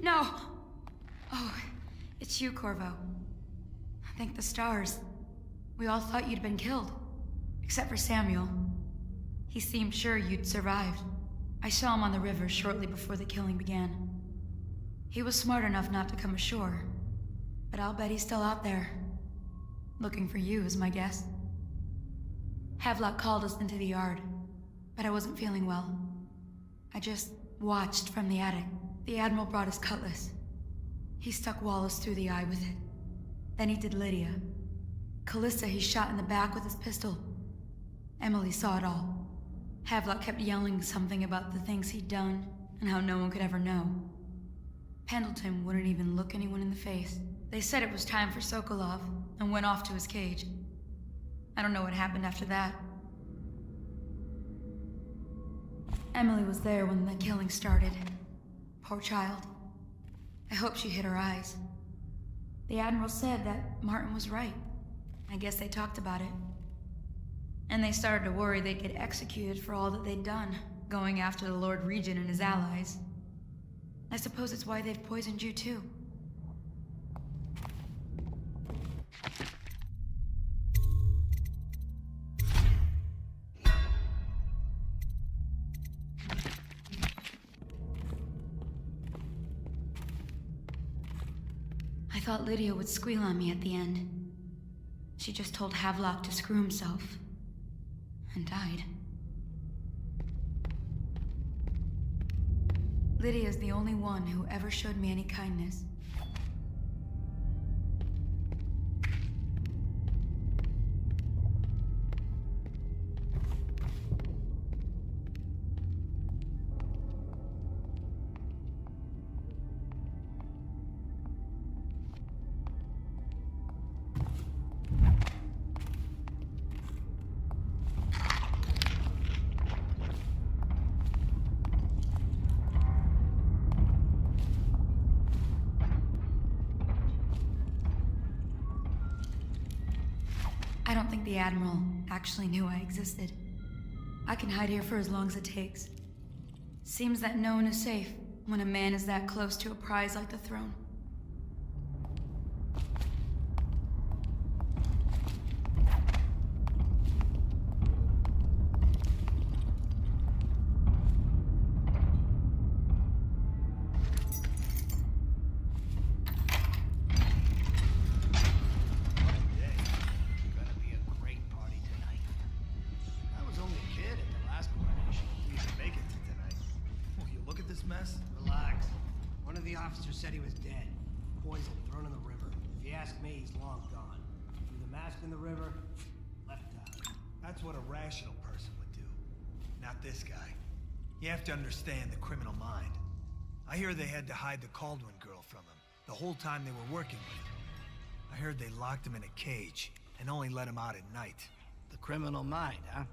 No! Oh, it's you, Corvo. Thank the stars. We all thought you'd been killed. Except for Samuel. He seemed sure you'd survived. I saw him on the river shortly before the killing began. He was smart enough not to come ashore. But I'll bet he's still out there. Looking for you is my guess. Havelock called us into the yard, but I wasn't feeling well. I just watched from the attic. The Admiral brought his cutlass. He stuck Wallace through the eye with it. Then he did Lydia. Callista he shot in the back with his pistol. Emily saw it all. Havelock kept yelling something about the things he'd done, and how no one could ever know. Pendleton wouldn't even look anyone in the face. They said it was time for Sokolov, and went off to his cage. I don't know what happened after that. Emily was there when the killing started. Poor child. I hope she hid her eyes. The Admiral said that Martin was right. I guess they talked about it. And they started to worry they'd get executed for all that they'd done, going after the Lord Regent and his allies. I suppose it's why they've poisoned you too. I thought Lydia would squeal on me at the end. She just told Havelock to screw himself. And died. Lydia's the only one who ever showed me any kindness. I don't think the Admiral actually knew I existed. I can hide here for as long as it takes. Seems that no one is safe when a man is that close to a prize like the throne. Said he was dead. Poison, thrown in the river. If you ask me, he's long gone. Threw the mask in the river, left out. That's what a rational person would do. Not this guy. You have to understand the criminal mind. I hear they had to hide the Caldwin girl from him the whole time they were working with him. I heard they locked him in a cage and only let him out at night. The criminal mind, huh?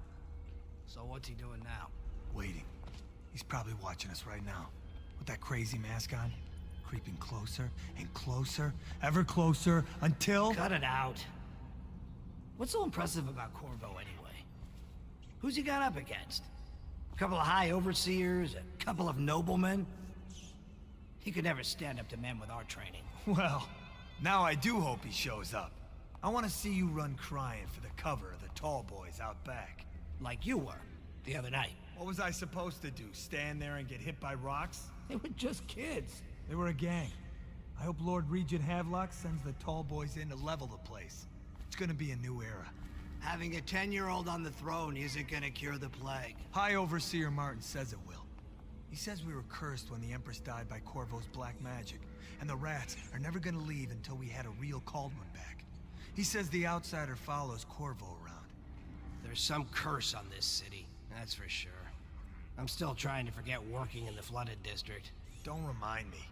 So what's he doing now? Waiting. He's probably watching us right now. With that crazy mask on. Creeping closer and closer, ever closer, until... Cut it out. What's so impressive about Corvo anyway? Who's he got up against? A couple of high overseers, a couple of noblemen? He could never stand up to men with our training. Well, now I do hope he shows up. I want to see you run crying for the cover of the tall boys out back. Like you were, the other night. What was I supposed to do, stand there and get hit by rocks? They were just kids. They were a gang. I hope Lord Regent Havelock sends the tall boys in to level the place. It's gonna be a new era. Having a 10-year-old on the throne isn't gonna cure the plague. High Overseer Martin says it will. He says we were cursed when the Empress died by Corvo's black magic, and the rats are never gonna leave until we had a real Caldwin back. He says the outsider follows Corvo around. There's some curse on this city, that's for sure. I'm still trying to forget working in the flooded district. Don't remind me.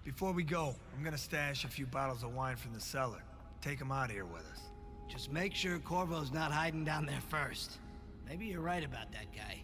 Before we go, I'm gonna stash a few bottles of wine from the cellar. Take them out of here with us. Just make sure Corvo's not hiding down there first. Maybe you're right about that guy.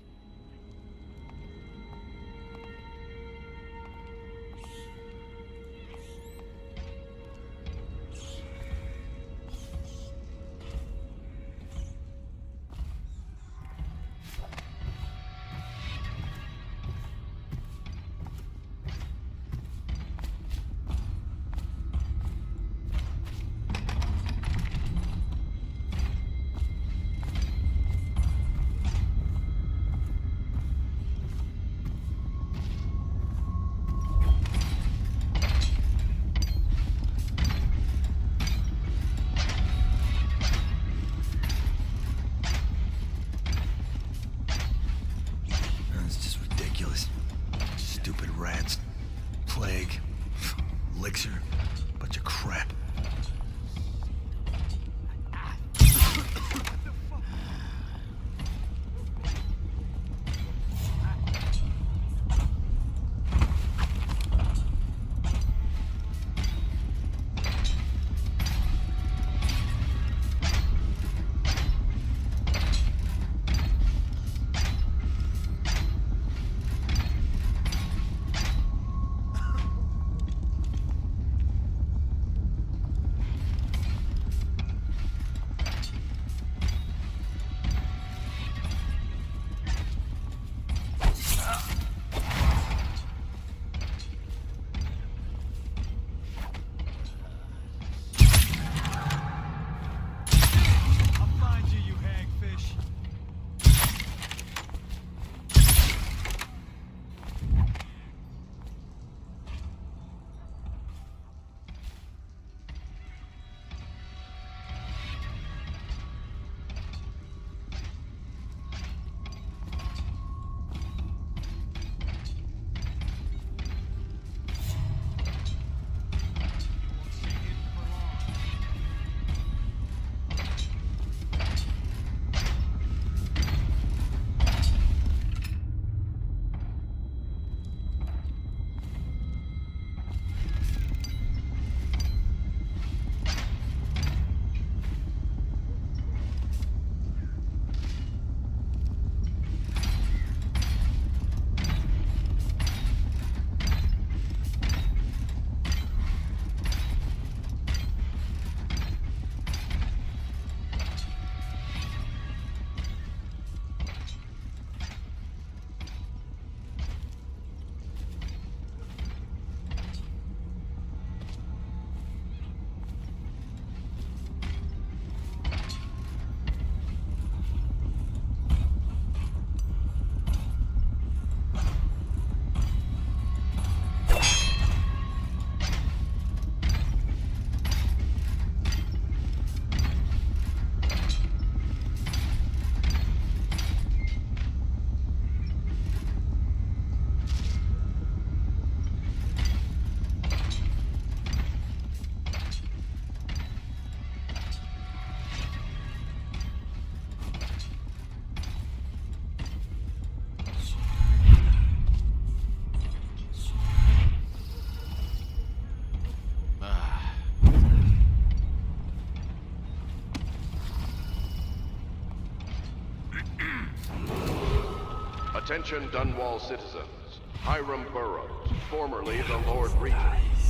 elixir. Bunch of crap. Attention Dunwall citizens. Hiram Burroughs, formerly the Lord Regent,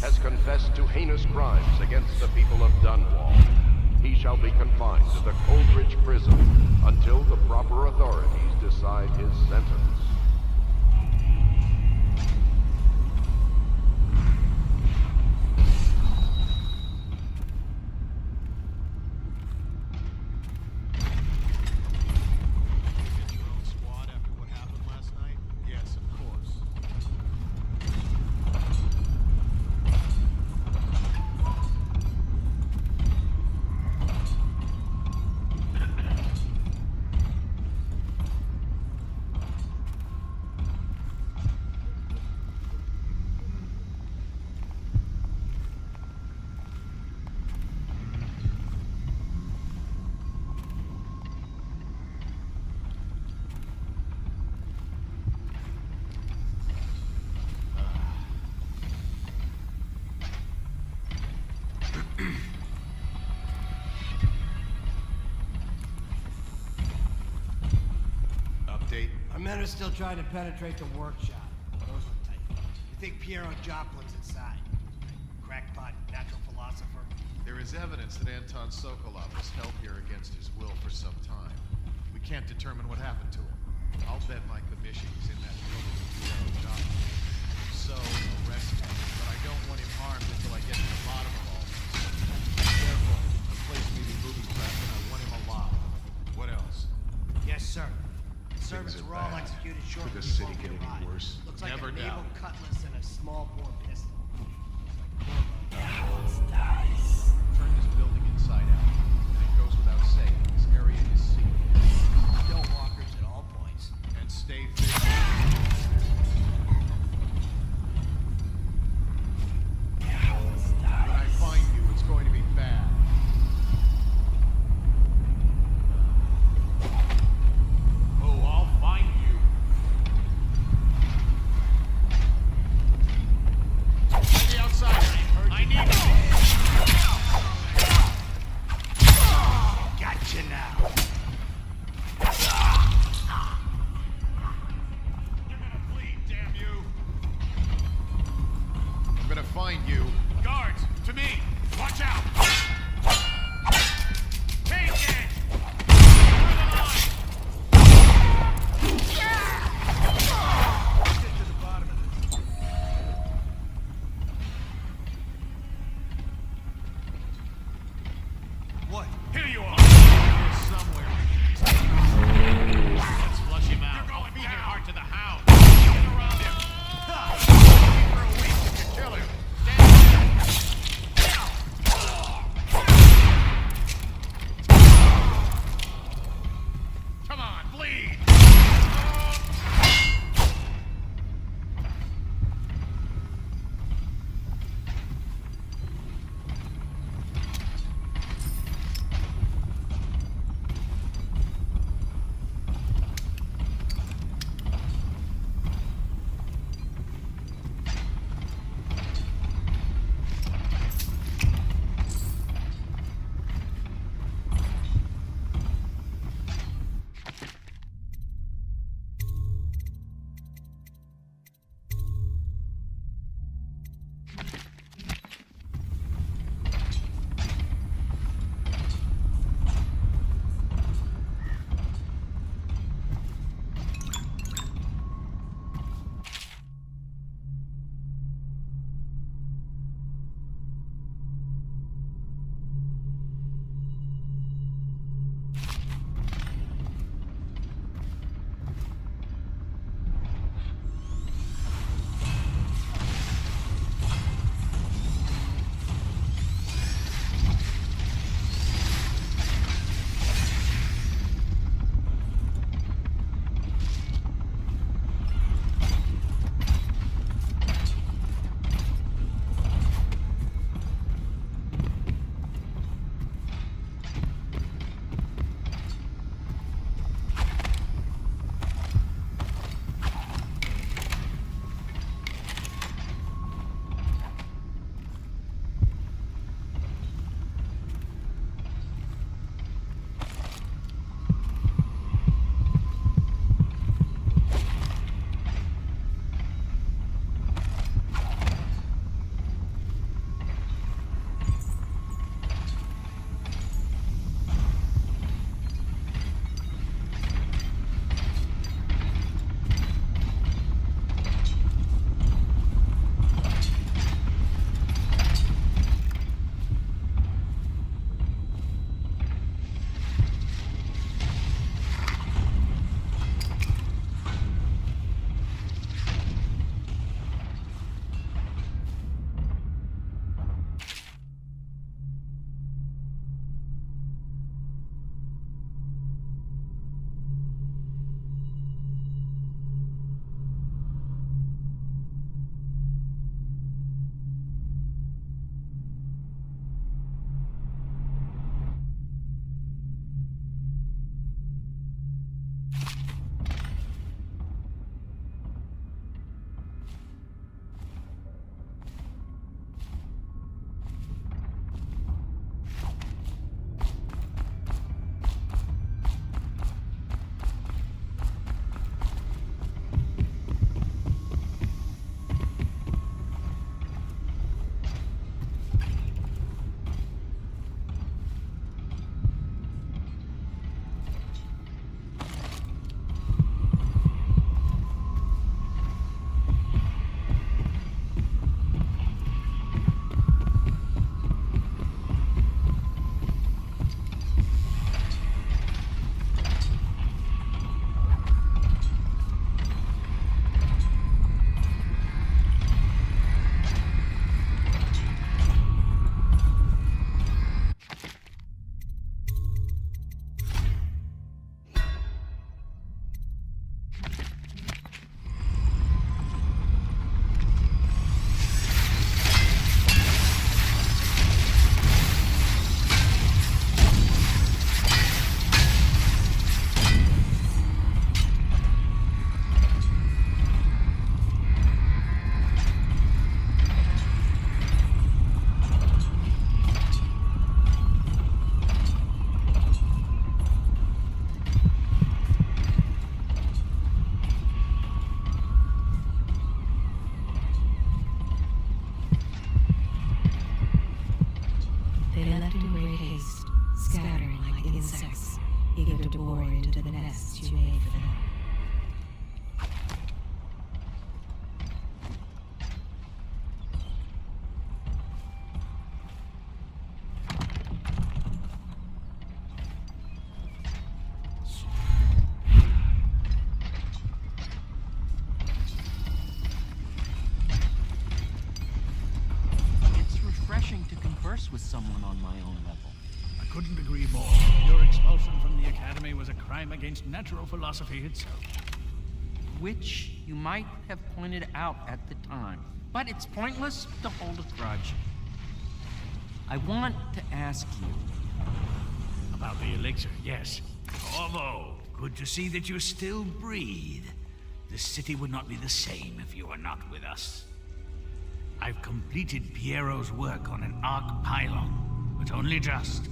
has confessed to heinous crimes against the people of Dunwall. He shall be confined to the Coldridge prison until the proper authorities decide his sentence. Men are still trying to penetrate the workshop. Those are tight. You think Piero Joplin's inside? Crackpot, natural philosopher? There is evidence that Anton Sokolov was held here against his will for some time. We can't determine what happened to him. I'll bet my commission he's in that building with Piero Joplin. So, arrest him, but I don't want him harmed until I get to the bottom of all this. Be careful. The place may be moving fast and I want him alive. What else? Yes, sir. Servants Things are were all bad. executed shortly Could the before city we get any arrived. worse? Looks like Never a naval doubt. cutlass and a small bore pistol. Turn this building inside out. And it goes without saying, this area is secret. Don't walkers at all points. And stay vigilant. you. Guards, to me! Watch out! Take it! Through the line! Let's get to the bottom of this. What? Here you are! Here somewhere. Let's flush him out. You're going beat it hard to the hound. Get around him. For a week if you kill him. Come on, bleed! left in great haste, scattering like insects, eager to bore into the nests you made for them. To converse with someone on my own level. I couldn't agree more. Your expulsion from the Academy was a crime against natural philosophy itself. Which you might have pointed out at the time. But it's pointless to hold a grudge. I want to ask you... About the elixir, yes. Corvo, good to see that you still breathe. The city would not be the same if you were not with us. I've completed Piero's work on an arc pylon, but only just.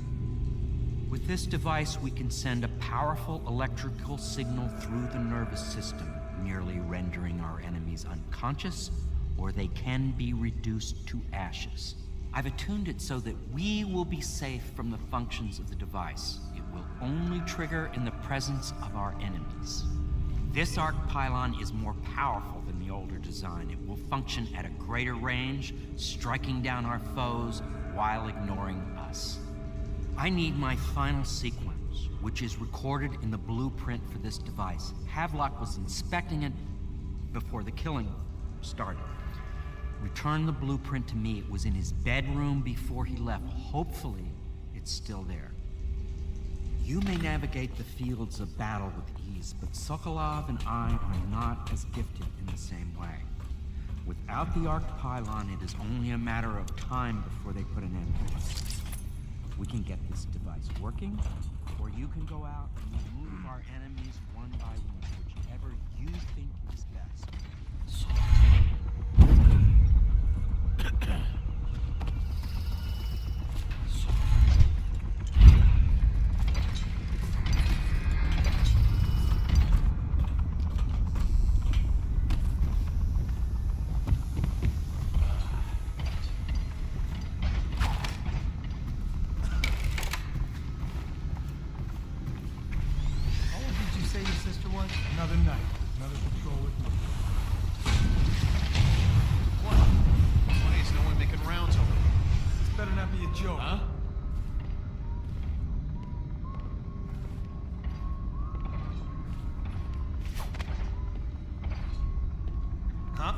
With this device, we can send a powerful electrical signal through the nervous system, merely rendering our enemies unconscious, or they can be reduced to ashes. I've attuned it so that we will be safe from the functions of the device. It will only trigger in the presence of our enemies. This arc pylon is more powerful than the older design. It will function at a greater range, striking down our foes while ignoring us. I need my final sequence, which is recorded in the blueprint for this device. Havelock was inspecting it before the killing started. Return the blueprint to me. It was in his bedroom before he left. Hopefully, it's still there. You may navigate the fields of battle with ease, but Sokolov and I are not as gifted in the same way. Without the arc pylon, it is only a matter of time before they put an end to us. We can get this device working, or you can go out and remove our enemies one by one, whichever you think is best. Another night, another patrol with me. What? Why is no one making rounds over here? This better not be a joke. Huh? Huh?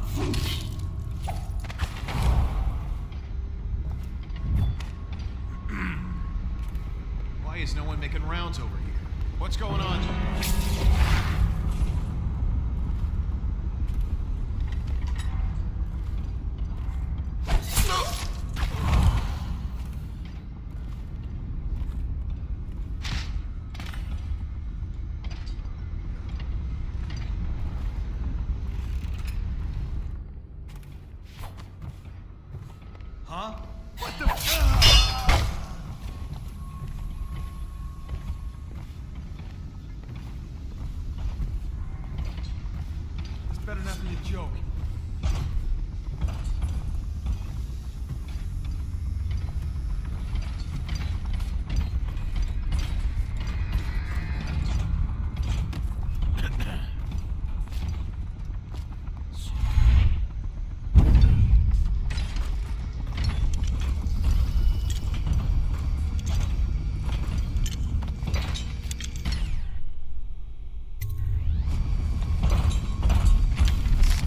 Why is no one making rounds over here? What's going on? Huh? What the This better not be a joke.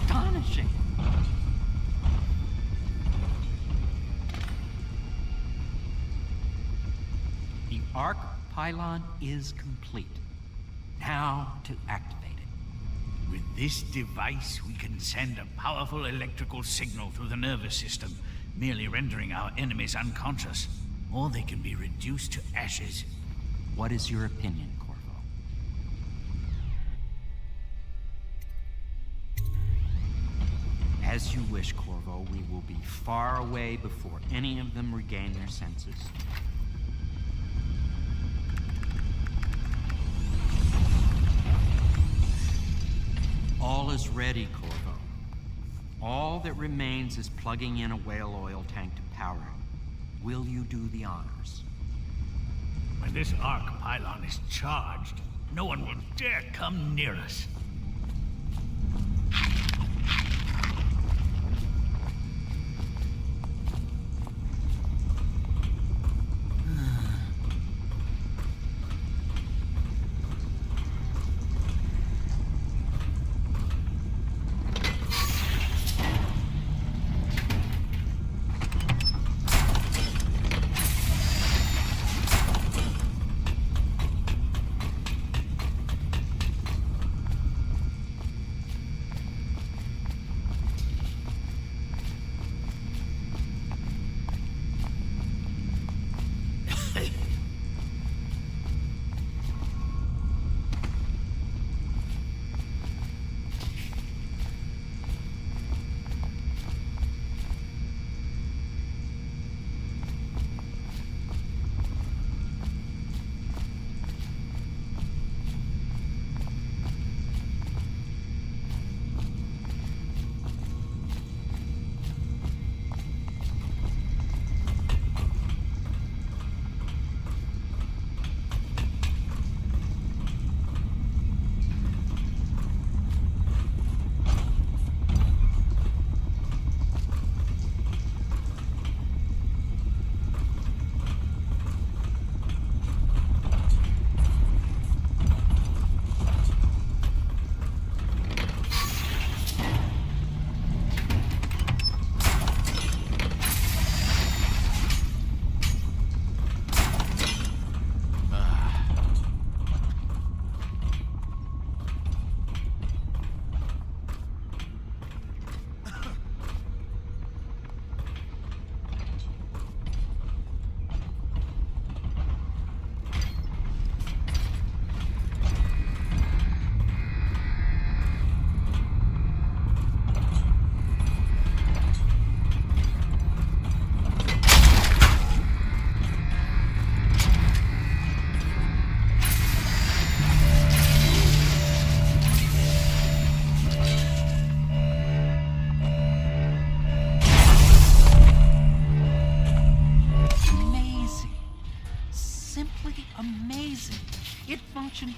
Astonishing! The arc pylon is complete. Now to activate it. With this device, we can send a powerful electrical signal through the nervous system, merely rendering our enemies unconscious, or they can be reduced to ashes. What is your opinion, Corvo? As you wish, Corvo. We will be far away before any of them regain their senses. All is ready, Corvo. All that remains is plugging in a whale oil tank to power it. Will you do the honors? When this arc pylon is charged, no one will dare come near us.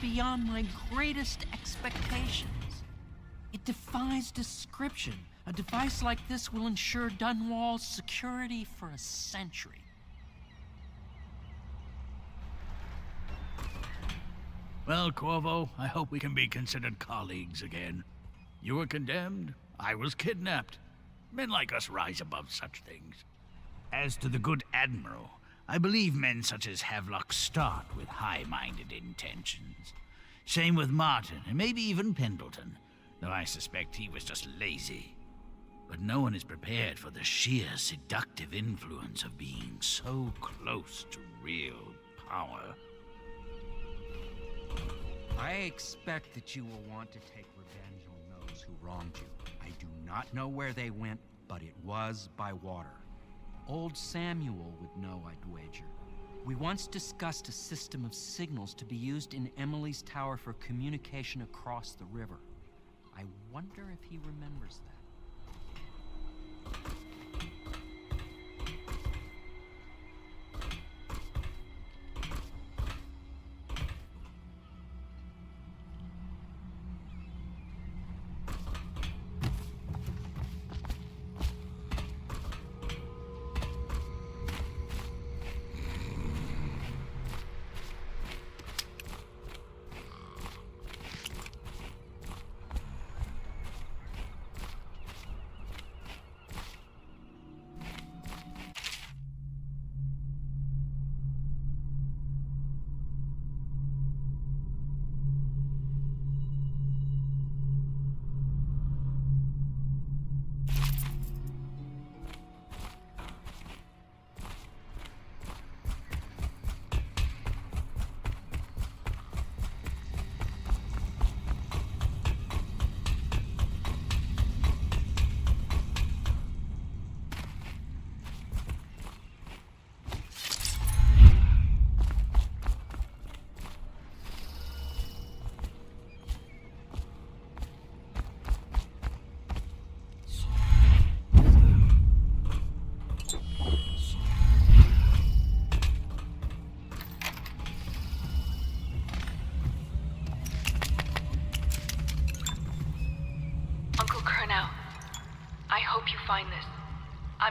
Beyond my greatest expectations. It defies description. A device like this will ensure Dunwall's security for a century. Well, Corvo, I hope we can be considered colleagues again. You were condemned, I was kidnapped. Men like us rise above such things. As to the good Admiral, I believe men such as Havelock start with high-minded intentions. Same with Martin, and maybe even Pendleton, though I suspect he was just lazy. But no one is prepared for the sheer seductive influence of being so close to real power. I expect that you will want to take revenge on those who wronged you. I do not know where they went, but it was by water. Old Samuel would know, I'd wager. We once discussed a system of signals to be used in Emily's tower for communication across the river. I wonder if he remembers that.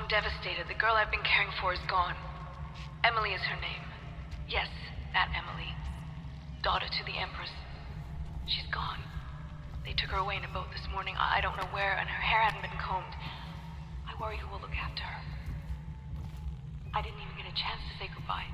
I'm devastated. The girl I've been caring for is gone. Emily is her name. Yes, that Emily. Daughter to the Empress. She's gone. They took her away in a boat this morning. I don't know where, and her hair hadn't been combed. I worry who will look after her. I didn't even get a chance to say goodbye.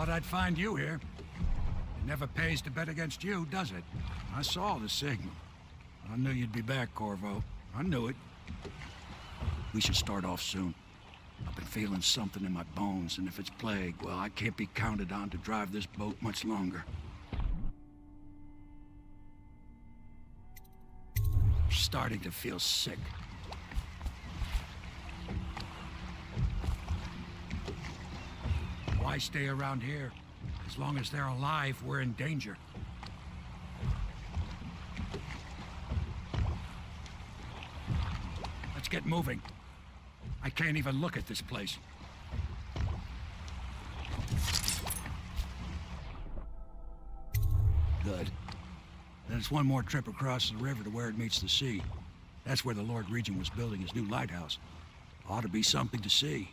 Thought I'd find you here. It never pays to bet against you, does it? I saw the signal. I knew you'd be back, Corvo. I knew it. We should start off soon. I've been feeling something in my bones, and if it's plague, well, I can't be counted on to drive this boat much longer. I'm starting to feel sick. Why stay around here? As long as they're alive, we're in danger. Let's get moving. I can't even look at this place. Good. There's one more trip across the river to where it meets the sea. That's where the Lord Regent was building his new lighthouse. Ought to be something to see.